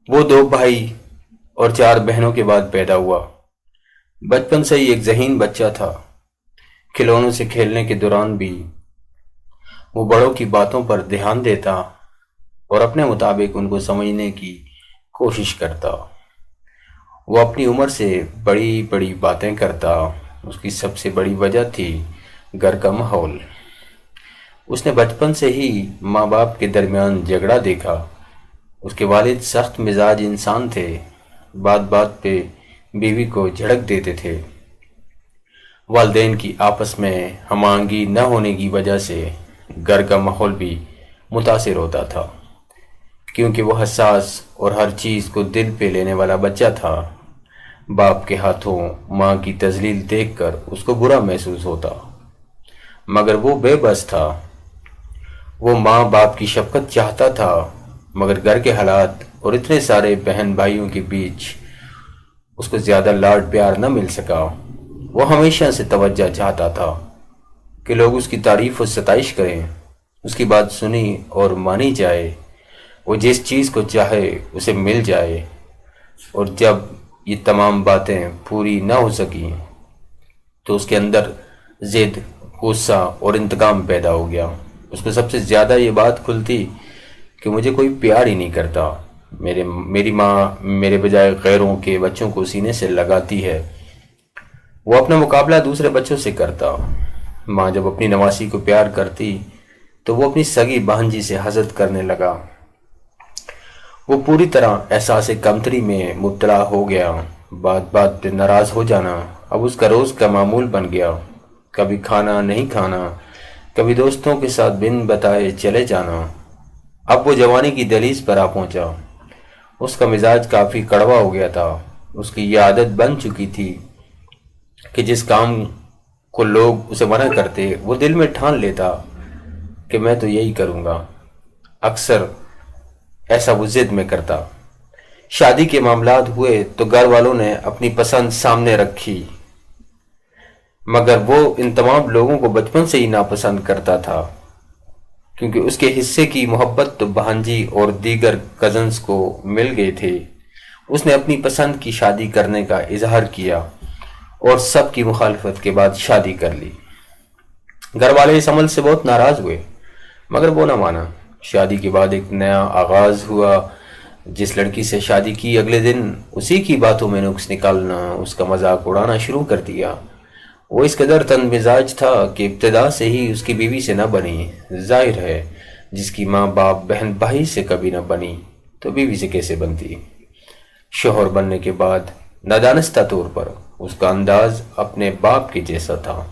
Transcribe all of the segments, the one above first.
وہ دو بھائی اور چار بہنوں کے بعد پیدا ہوا۔ بچپن سے ہی ایک ذہین بچہ تھا۔ کھلونوں سے کھیلنے کے دوران بھی وہ بڑوں کی باتوں پر دھیان دیتا اور اپنے مطابق ان کو سمجھنے کی کوشش کرتا۔ وہ اپنی عمر سے بڑی بڑی باتیں کرتا۔ اس کی سب سے بڑی وجہ تھی گھر کا ماحول۔ اس نے بچپن سے ہی ماں باپ کے درمیان جھگڑا دیکھا۔ اس کے والد سخت مزاج انسان تھے، بات بات پہ بیوی کو جھڑک دیتے تھے۔ والدین کی آپس میں ہم آہنگی نہ ہونے کی وجہ سے گھر کا ماحول بھی متاثر ہوتا تھا، کیونکہ وہ حساس اور ہر چیز کو دل پہ لینے والا بچہ تھا۔ باپ کے ہاتھوں ماں کی تذلیل دیکھ کر اس کو برا محسوس ہوتا، مگر وہ بے بس تھا۔ وہ ماں باپ کی شفقت چاہتا تھا، مگر گھر کے حالات اور اتنے سارے بہن بھائیوں کے بیچ اس کو زیادہ لاڈ پیار نہ مل سکا۔ وہ ہمیشہ سے توجہ چاہتا تھا کہ لوگ اس کی تعریف و ستائش کریں، اس کی بات سنی اور مانی جائے، وہ جس چیز کو چاہے اسے مل جائے۔ اور جب یہ تمام باتیں پوری نہ ہو سکیں تو اس کے اندر ضد، غصہ اور انتقام پیدا ہو گیا۔ اس کو سب سے زیادہ یہ بات کھلتی کہ مجھے کوئی پیار ہی نہیں کرتا، میری ماں میرے بجائے غیروں کے بچوں کو سینے سے لگاتی ہے۔ وہ اپنا مقابلہ دوسرے بچوں سے کرتا۔ ماں جب اپنی نواسی کو پیار کرتی تو وہ اپنی سگی بھانجی سے حسد کرنے لگا۔ وہ پوری طرح احساس کمتری میں مبتلا ہو گیا۔ بات بات پہ ناراض ہو جانا اب اس کا روز کا معمول بن گیا۔ کبھی کھانا نہیں کھانا، کبھی دوستوں کے ساتھ بن بتائے چلے جانا۔ اب وہ جوانی کی دہلیز پر آ پہنچا۔ اس کا مزاج کافی کڑوا ہو گیا تھا۔ اس کی یہ عادت بن چکی تھی کہ جس کام کو لوگ اسے منع کرتے وہ دل میں ٹھان لیتا کہ میں تو یہی کروں گا۔ اکثر ایسا وہ ضد میں کرتا۔ شادی کے معاملات ہوئے تو گھر والوں نے اپنی پسند سامنے رکھی، مگر وہ ان تمام لوگوں کو بچپن سے ہی ناپسند کرتا تھا، کیونکہ اس کے حصے کی محبت تو بھانجی اور دیگر کزنز کو مل گئے تھے۔ اس نے اپنی پسند کی شادی کرنے کا اظہار کیا اور سب کی مخالفت کے بعد شادی کر لی۔ گھر والے اس عمل سے بہت ناراض ہوئے، مگر وہ نہ مانا۔ شادی کے بعد ایک نیا آغاز ہوا۔ جس لڑکی سے شادی کی اگلے دن اسی کی باتوں میں نقص نکالنا، اس کا مذاق اڑانا شروع کر دیا۔ وہ اس قدر تند مزاج تھا کہ ابتدا سے ہی اس کی بیوی سے نہ بنی۔ ظاہر ہے جس کی ماں باپ بہن بھائی سے کبھی نہ بنی تو بیوی سے کیسے بنتی۔ شوہر بننے کے بعد نادانستہ طور پر اس کا انداز اپنے باپ کے جیسا تھا۔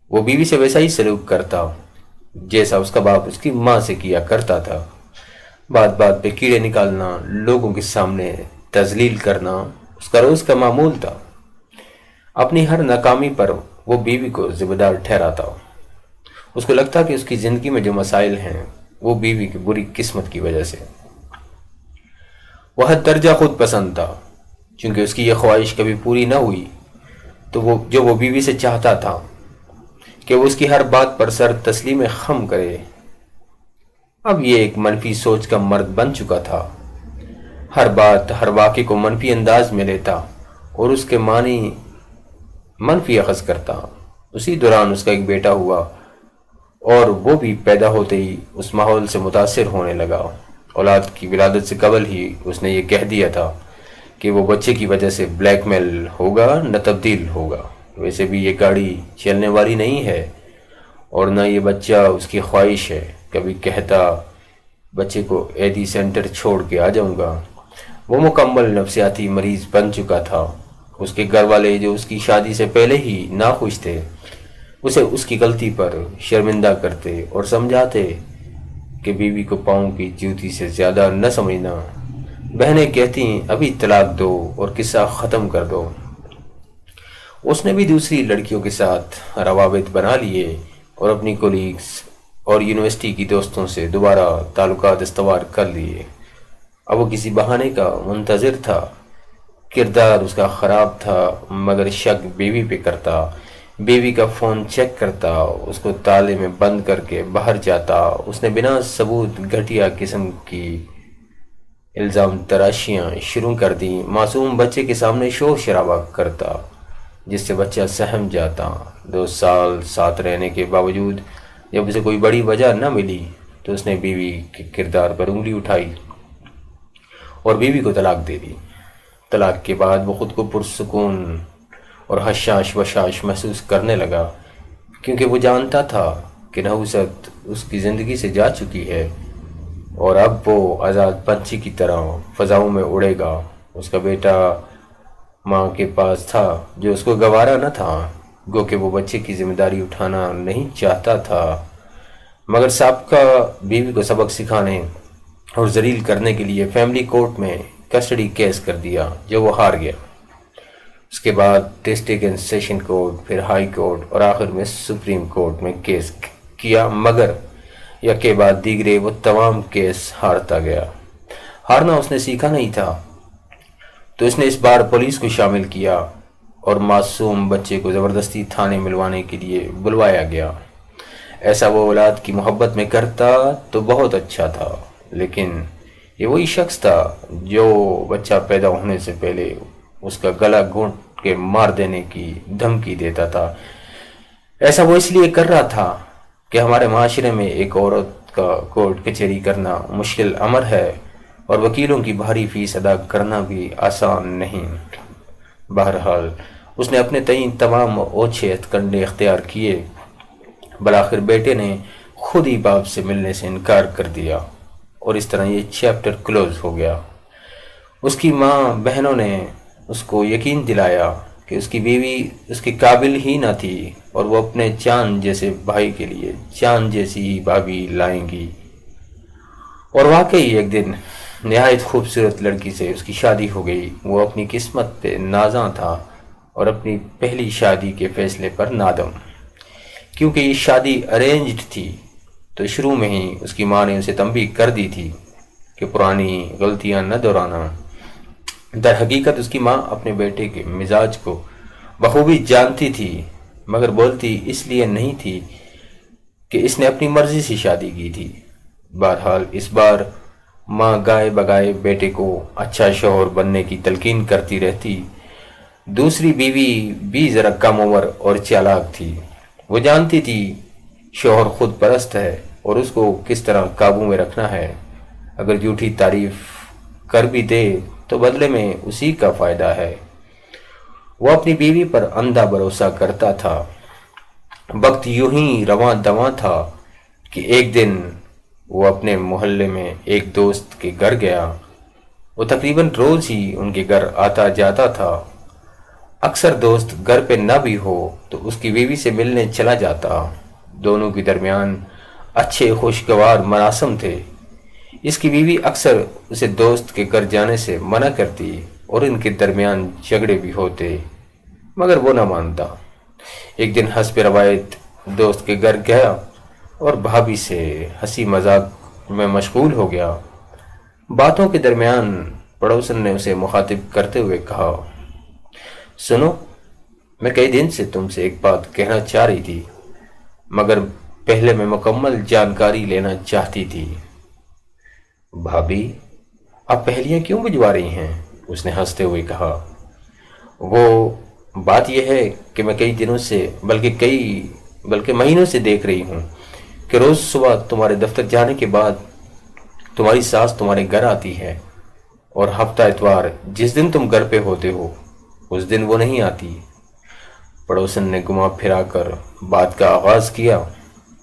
وہ بیوی سے ویسا ہی سلوک کرتا جیسا اس کا باپ اس کی ماں سے کیا کرتا تھا۔ بات بات پہ کیڑے نکالنا، لوگوں کے سامنے تذلیل کرنا اس کا روز کا معمول تھا۔ اپنی ہر ناکامی پر وہ بیوی کو ذمہ دار ٹھہراتا۔ اس کو لگتا کہ اس کی زندگی میں جو مسائل ہیں وہ بیوی کی بری قسمت کی وجہ سے۔ وہ حد درجہ خود پسند تھا، چونکہ اس کی یہ خواہش کبھی پوری نہ ہوئی تو وہ بیوی سے چاہتا تھا کہ وہ اس کی ہر بات پر سر تسلیم خم کرے۔ اب یہ ایک منفی سوچ کا مرد بن چکا تھا۔ ہر بات، ہر واقعے کو منفی انداز میں لیتا اور اس کے معنی منفی اخذ کرتا۔ اسی دوران اس کا ایک بیٹا ہوا اور وہ بھی پیدا ہوتے ہی اس ماحول سے متاثر ہونے لگا۔ اولاد کی ولادت سے قبل ہی اس نے یہ کہہ دیا تھا کہ وہ بچے کی وجہ سے بلیک میل ہوگا نہ تبدیل ہوگا۔ ویسے بھی یہ گاڑی چلنے والی نہیں ہے اور نہ یہ بچہ اس کی خواہش ہے۔ کبھی کہتا بچے کو ایدی سینٹر چھوڑ کے آ جاؤں گا۔ وہ مکمل نفسیاتی مریض بن چکا تھا۔ اس کے گھر والے جو اس کی شادی سے پہلے ہی ناخوش تھے اسے اس کی غلطی پر شرمندہ کرتے اور سمجھاتے کہ بیوی کو پاؤں کی جوتی سے زیادہ نہ سمجھنا۔ بہنیں کہتی ابھی طلاق دو اور قصہ ختم کر دو۔ اس نے بھی دوسری لڑکیوں کے ساتھ روابط بنا لیے اور اپنی کولیگز اور یونیورسٹی کی دوستوں سے دوبارہ تعلقات استوار کر لیے۔ اب وہ کسی بہانے کا منتظر تھا۔ کردار اس کا خراب تھا، مگر شک بیوی پہ کرتا۔ بیوی کا فون چیک کرتا، اس کو تالے میں بند کر کے باہر جاتا۔ اس نے بنا ثبوت گھٹیا قسم کی الزام تراشیاں شروع کر دیں، معصوم بچے کے سامنے شور شرابہ کرتا جس سے بچہ سہم جاتا۔ 2 سال ساتھ رہنے کے باوجود جب اسے کوئی بڑی وجہ نہ ملی تو اس نے بیوی کے کردار پر انگلی اٹھائی اور بیوی کو طلاق دے دی۔ طلاق کے بعد وہ خود کو پرسکون اور حشاش وشاش محسوس کرنے لگا، کیونکہ وہ جانتا تھا کہ نحوست اس کی زندگی سے جا چکی ہے اور اب وہ آزاد پنچھی کی طرح فضاؤں میں اڑے گا۔ اس کا بیٹا ماں کے پاس تھا جو اس کو گوارا نہ تھا، گو کہ وہ بچے کی ذمہ داری اٹھانا نہیں چاہتا تھا، مگر سابقہ بیوی کو سبق سکھانے اور ذلیل کرنے کے لیے فیملی کورٹ میں کسٹڈی کیس کر دیا جو وہ ہار گیا۔ اس کے بعد ڈسٹرکٹ اینڈ سیشن کورٹ، پھر ہائی کورٹ اور آخر میں سپریم کورٹ میں کیس کیا، مگر یکے بعد دیگرے وہ تمام کیس ہارتا گیا۔ ہارنا اس نے سیکھا نہیں تھا، تو اس نے اس بار پولیس کو شامل کیا اور معصوم بچے کو زبردستی تھانے ملوانے کے لیے بلوایا گیا۔ ایسا وہ اولاد کی محبت میں کرتا تو بہت اچھا تھا، لیکن یہ وہی شخص تھا جو بچہ پیدا ہونے سے پہلے اس کا گلا گھونٹ کے مار دینے کی دھمکی دیتا تھا۔ ایسا وہ اس لیے کر رہا تھا کہ ہمارے معاشرے میں ایک عورت کا کورٹ کچہری کرنا مشکل امر ہے اور وکیلوں کی بھاری فیس ادا کرنا بھی آسان نہیں۔ بہرحال اس نے اپنے تئیں تمام اوچھے ہتھکنڈے اختیار کیے۔ بالآخر بیٹے نے خود ہی باپ سے ملنے سے انکار کر دیا اور اس طرح یہ چیپٹر کلوز ہو گیا۔ اس کی ماں بہنوں نے اس کو یقین دلایا کہ اس کی بیوی اس کے قابل ہی نہ تھی اور وہ اپنے چاند جیسے بھائی کے لیے چاند جیسی ہی بھابھی لائیں گی۔ اور واقعی ایک دن نہایت خوبصورت لڑکی سے اس کی شادی ہو گئی۔ وہ اپنی قسمت پہ نازاں تھا اور اپنی پہلی شادی کے فیصلے پر نادم، کیونکہ یہ شادی ارینجڈ تھی تو شروع میں ہی اس کی ماں نے اسے تنبیہ کر دی تھی کہ پرانی غلطیاں نہ دہرانا۔ در حقیقت اس کی ماں اپنے بیٹے کے مزاج کو بخوبی جانتی تھی، مگر بولتی اس لیے نہیں تھی کہ اس نے اپنی مرضی سے شادی کی تھی۔ بہرحال اس بار ماں گائے بگائے بیٹے کو اچھا شوہر بننے کی تلقین کرتی رہتی۔ دوسری بیوی بھی ذرا کم عمر اور چالاک تھی۔ وہ جانتی تھی شوہر خود پرست ہے اور اس کو کس طرح قابو میں رکھنا ہے۔ اگر جھوٹی تعریف کر بھی دے تو بدلے میں اسی کا فائدہ ہے۔ وہ اپنی بیوی پر اندھا بھروسہ کرتا تھا۔ وقت یوں ہی رواں دواں تھا کہ ایک دن وہ اپنے محلے میں ایک دوست کے گھر گیا۔ وہ تقریباً روز ہی ان کے گھر آتا جاتا تھا۔ اکثر دوست گھر پہ نہ بھی ہو تو اس کی بیوی سے ملنے چلا جاتا۔ دونوں کے درمیان اچھے خوشگوار مراسم تھے۔ اس کی بیوی اکثر اسے دوست کے گھر جانے سے منع کرتی اور ان کے درمیان جھگڑے بھی ہوتے، مگر وہ نہ مانتا۔ ایک دن حسب روایت دوست کے گھر گیا اور بھابھی سے ہنسی مذاق میں مشغول ہو گیا۔ باتوں کے درمیان پڑوسن نے اسے مخاطب کرتے ہوئے کہا، سنو، میں کئی دن سے تم سے ایک بات کہنا چاہ رہی تھی، مگر پہلے میں مکمل جانکاری لینا چاہتی تھی۔ بھابھی، آپ پہلیاں کیوں بجوا رہی ہیں؟ اس نے ہنستے ہوئے کہا۔ وہ بات یہ ہے کہ میں کئی دنوں سے بلکہ مہینوں سے دیکھ رہی ہوں کہ روز صبح تمہارے دفتر جانے کے بعد تمہاری ساس تمہارے گھر آتی ہے اور ہفتہ اتوار جس دن تم گھر پہ ہوتے ہو اس دن وہ نہیں آتی۔ پڑوسن نے گھما پھرا کر بات کا آغاز کیا،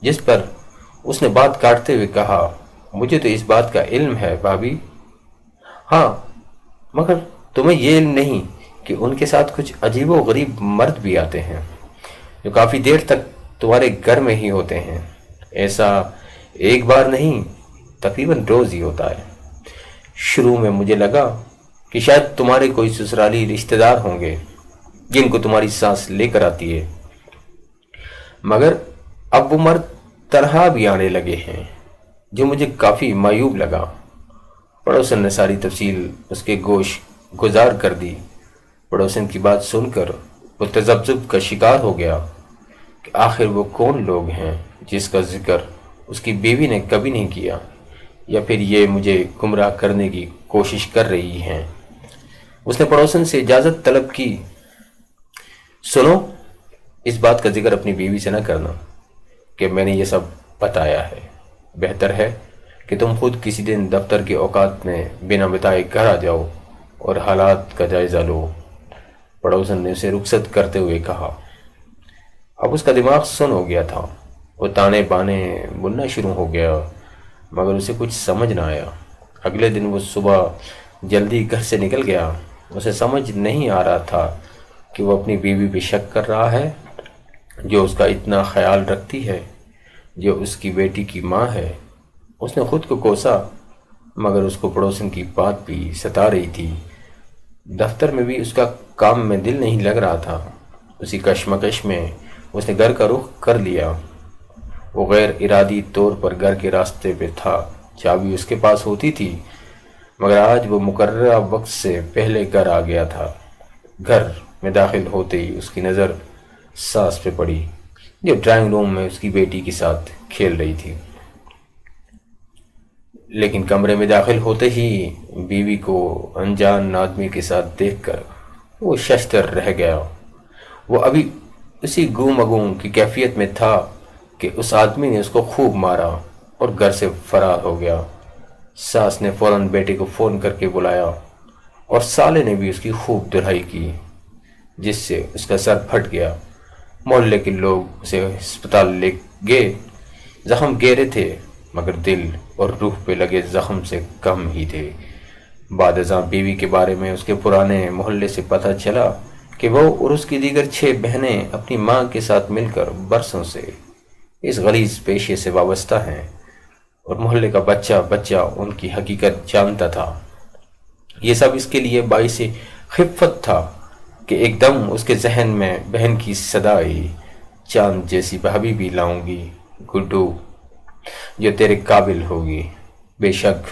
جس پر اس نے بات کاٹتے ہوئے کہا، مجھے تو اس بات کا علم ہے بھابھی۔ ہاں، مگر تمہیں یہ علم نہیں کہ ان کے ساتھ کچھ عجیب و غریب مرد بھی آتے ہیں جو کافی دیر تک تمہارے گھر میں ہی ہوتے ہیں۔ ایسا ایک بار نہیں، تقریباً روز ہی ہوتا ہے۔ شروع میں مجھے لگا کہ شاید تمہارے کوئی سسرالی رشتہ دار ہوں گے جن کو تمہاری سانس لے کر آتی ہے، مگر اب وہ مرد تنہا بھی آنے لگے ہیں، جو مجھے کافی معیوب لگا۔ پڑوسن نے ساری تفصیل اس کے گوش گزار کر دی۔ پڑوسن کی بات سن کر وہ تذبذب کا شکار ہو گیا کہ آخر وہ کون لوگ ہیں جس کا ذکر اس کی بیوی نے کبھی نہیں کیا۔ یا پھر یہ مجھے گمراہ کرنے کی کوشش کر رہی ہیں۔ اس نے پڑوسن سے اجازت طلب کی، سنو، اس بات کا ذکر اپنی بیوی سے نہ کرنا کہ میں نے یہ سب بتایا ہے۔ بہتر ہے کہ تم خود کسی دن دفتر کے اوقات میں بنا بتائے گھر آ جاؤ اور حالات کا جائزہ لو۔ پڑوسن نے اسے رخصت کرتے ہوئے کہا۔ اب اس کا دماغ سن ہو گیا تھا، وہ تانے بانے بننا شروع ہو گیا، مگر اسے کچھ سمجھ نہ آیا۔ اگلے دن وہ صبح جلدی گھر سے نکل گیا۔ اسے سمجھ نہیں آ رہا تھا کہ وہ اپنی بیوی پہ شک کر رہا ہے، جو اس کا اتنا خیال رکھتی ہے، جو اس کی بیٹی کی ماں ہے۔ اس نے خود کو کوسا، مگر اس کو پڑوسن کی بات بھی ستا رہی تھی۔ دفتر میں بھی اس کا کام میں دل نہیں لگ رہا تھا۔ اسی کشمکش میں اس نے گھر کا رخ کر لیا۔ وہ غیر ارادی طور پر گھر کے راستے پہ تھا۔ چابی اس کے پاس ہوتی تھی، مگر آج وہ مقررہ وقت سے پہلے گھر آ گیا تھا۔ گھر میں داخل ہوتے ہی اس کی نظر ساس پہ پڑی، جو ڈرائنگ روم میں اس کی بیٹی کے ساتھ کھیل رہی تھی۔ لیکن کمرے میں داخل ہوتے ہی بیوی کو انجان آدمی کے ساتھ دیکھ کر وہ ششدر رہ گیا۔ وہ ابھی اسی گم اگم کی کیفیت میں تھا کہ اس آدمی نے اس کو خوب مارا اور گھر سے فرار ہو گیا۔ ساس نے فوراً بیٹے کو فون کر کے بلایا اور سالے نے بھی اس کی خوب دھلائی کی، جس سے اس کا سر پھٹ گیا۔ محلے کے لوگ اسے ہسپتال لے گئے۔ زخم گہرے تھے، مگر دل اور روح پہ لگے زخم سے کم ہی تھے۔ بعد ازاں بیوی کے بارے میں اس کے پرانے محلے سے پتہ چلا کہ وہ اور اس کی دیگر 6 بہنیں اپنی ماں کے ساتھ مل کر برسوں سے اس غلیظ پیشے سے وابستہ ہیں، اور محلے کا بچہ بچہ ان کی حقیقت جانتا تھا۔ یہ سب اس کے لیے باعث خفت تھا کہ ایک دم اس کے ذہن میں بہن کی صدا آئی، چاند جیسی بھابھی بھی لاؤں گی گڈو، جو تیرے قابل ہوگی۔ بے شک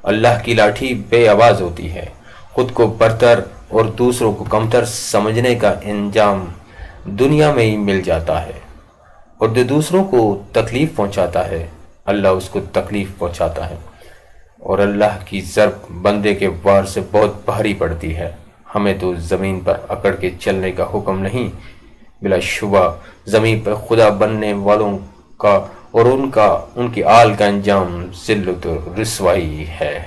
اللہ کی لاٹھی بے آواز ہوتی ہے۔ خود کو برتر اور دوسروں کو کمتر سمجھنے کا انجام دنیا میں ہی مل جاتا ہے، اور جو دوسروں کو تکلیف پہنچاتا ہے اللہ اس کو تکلیف پہنچاتا ہے، اور اللہ کی ضرب بندے کے وار سے بہت بھاری پڑتی ہے۔ ہمیں تو زمین پر اکڑ کے چلنے کا حکم نہیں، بلا شبہ زمین پر خدا بننے والوں کا اور ان کی آل کا انجام ذلت و رسوائی ہے۔